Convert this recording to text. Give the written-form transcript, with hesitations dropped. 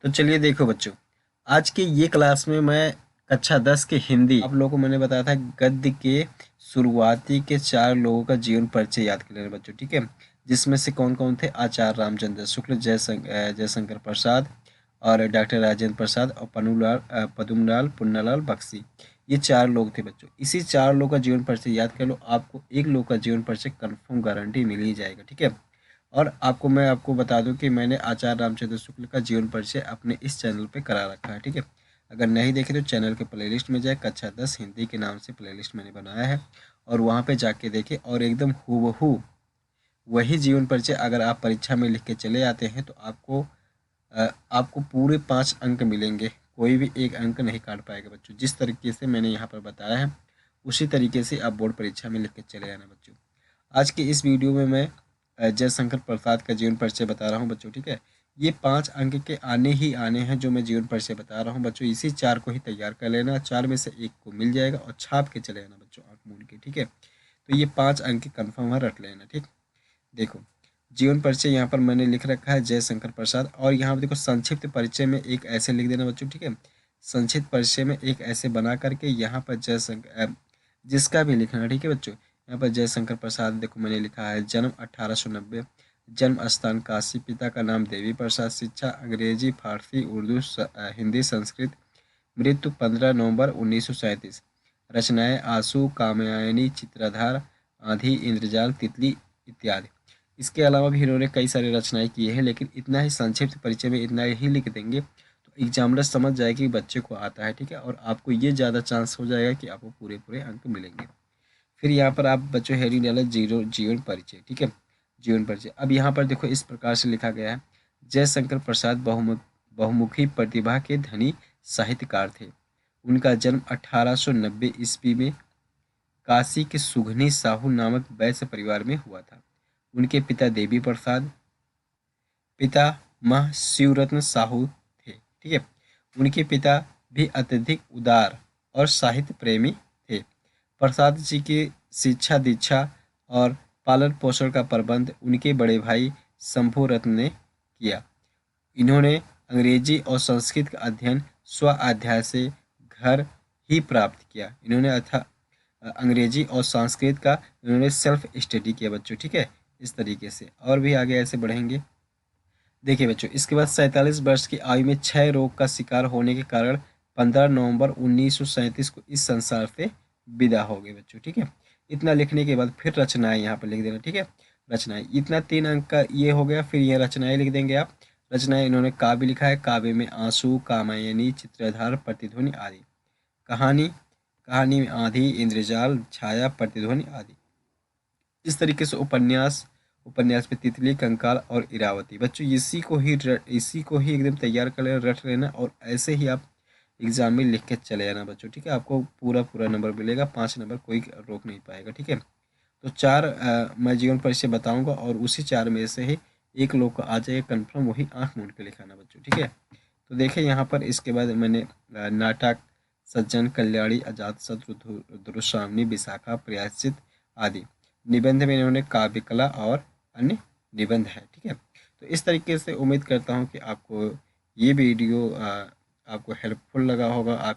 तो चलिए देखो बच्चों, आज के ये क्लास में मैं कक्षा 10 के हिंदी आप लोगों को मैंने बताया था गद्य के शुरुआती के 4 लोगों का जीवन परिचय याद कर लेना बच्चों, ठीक है। जिसमें से कौन कौन थे? आचार्य रामचंद्र शुक्ल, जयशंकर प्रसाद और डॉक्टर राजेंद्र प्रसाद और पदुमलाल पुन्नालाल बख्शी। ये 4 लोग थे बच्चों। इसी 4 लोगों का जीवन परिचय याद कर लो, आपको एक लोग का जीवन परिचय कन्फर्म गारंटी मिल ही जाएगा, ठीक है। और मैं आपको बता दूं कि मैंने आचार्य रामचंद्र शुक्ल का जीवन परिचय अपने इस चैनल पे करा रखा है, ठीक है। अगर नहीं देखे तो चैनल के प्लेलिस्ट में जाए, कक्षा 10 हिंदी के नाम से प्लेलिस्ट मैंने बनाया है और वहाँ पे जाके देखे और एकदम हूबहू वही जीवन परिचय अगर आप परीक्षा में लिख के चले आते हैं तो आपको पूरे 5 अंक मिलेंगे। कोई भी एक अंक नहीं काट पाएगा बच्चों। जिस तरीके से मैंने यहाँ पर बताया है उसी तरीके से आप बोर्ड परीक्षा में लिख के चले आना बच्चों। आज के इस वीडियो में मैं जयशंकर प्रसाद का जीवन परिचय बता रहा हूँ बच्चों, ठीक है। ये 5 अंक के आने ही आने हैं जो मैं जीवन परिचय बता रहा हूँ बच्चों। इसी 4 को ही तैयार कर लेना, 4 में से एक को मिल जाएगा और छाप के चले आना बच्चों आँख मूंद के, ठीक है। तो ये 5 अंक कन्फर्म है, रट लेना, ठीक। देखो, जीवन परिचय यहाँ पर मैंने लिख रखा है जयशंकर प्रसाद, और यहाँ पर देखो संक्षिप्त परिचय में एक ऐसे लिख देना बच्चों, ठीक है। संक्षिप्त परिचय में एक ऐसे बना करके यहाँ पर जिसका भी लिखना है, ठीक है बच्चों। यहाँ पर जयशंकर प्रसाद देखो मैंने लिखा है जन्म 1890, जन्म स्थान काशी, पिता का नाम देवी प्रसाद, शिक्षा अंग्रेजी, फारसी, उर्दू, हिंदी, संस्कृत, मृत्यु 15 नवंबर 1937, रचनाएं आंसू, कामयानी, चित्रधार, आंधी, इंद्रजाल, तितली इत्यादि। इसके अलावा भी इन्होंने कई सारी रचनाएं की हैं, लेकिन इतना ही संक्षिप्त परिचय में इतना ही लिख देंगे तो एग्जामिनर समझ जाए कि बच्चे को आता है, ठीक है। और आपको ये ज़्यादा चांस हो जाएगा कि आपको पूरे पूरे अंक मिलेंगे। फिर यहाँ पर आप बच्चों हेडिंग डालें जीरो जीवन परिचय, ठीक है। जीवन परिचय अब यहाँ पर देखो इस प्रकार से लिखा गया है। जयशंकर प्रसाद बहुमुखी प्रतिभा के धनी साहित्यकार थे। उनका जन्म 1890 ईस्वी में काशी के सुघनी साहू नामक वैश्य परिवार में हुआ था। उनके पिता देवी प्रसाद, पितामह शिवरत्न साहू थे, ठीक है। उनके पिता भी अत्यधिक उदार और साहित्य प्रेमी थे। प्रसाद जी की शिक्षा दीक्षा और पालन पोषण का प्रबंध उनके बड़े भाई शंभू रत्न ने किया। इन्होंने अंग्रेजी और संस्कृत का अध्ययन स्व अध्याय से घर ही प्राप्त किया। इन्होंने अंग्रेजी और संस्कृत का इन्होंने सेल्फ स्टडी किया बच्चों, ठीक है। इस तरीके से और भी आगे ऐसे बढ़ेंगे। देखिए बच्चों, इसके बाद 47 वर्ष की आयु में क्षय रोग का शिकार होने के कारण 15 नवंबर 1937 को इस संसार से विदा हो गए बच्चों, ठीक है। इतना लिखने के बाद फिर रचनाएं यहाँ पर लिख देना, ठीक है। रचनाएं इतना 3 अंक का ये हो गया। फिर ये रचनाएं लिख देंगे आप। रचनाएं इन्होंने काव्य लिखा है, काव्य में आंसू, कामायनी, चित्रधार, प्रतिध्वनि आदि। कहानी, कहानी में आंधी, इंद्रजाल, छाया, प्रतिध्वनि आदि। इस तरीके से उपन्यास, उपन्यास में तितली, कंकाल और इरावती। बच्चों इसी को ही एकदम तैयार कर लेना, रट लेना और ऐसे ही आप एग्जाम में लिख के चले जाना बच्चों, ठीक है। आपको पूरा पूरा नंबर मिलेगा, 5 नंबर कोई रोक नहीं पाएगा, ठीक है। तो 4 मैं जीवन परिचय बताऊंगा और उसी 4 में से ही एक लोग का आ जाएगा कन्फर्म, वही आंख मूंद के लिखाना बच्चों, ठीक है। तो देखिए यहाँ पर इसके बाद मैंने नाटक, सज्जन, कल्याणी, अजातशत्रु, दुर्सामनी, विशाखा, प्रायश्चित आदि। निबंध में इन्होंने काव्य कला और अन्य निबंध है, ठीक है। तो इस तरीके से उम्मीद करता हूँ कि आपको ये वीडियो आपको हेल्पफुल लगा होगा। आप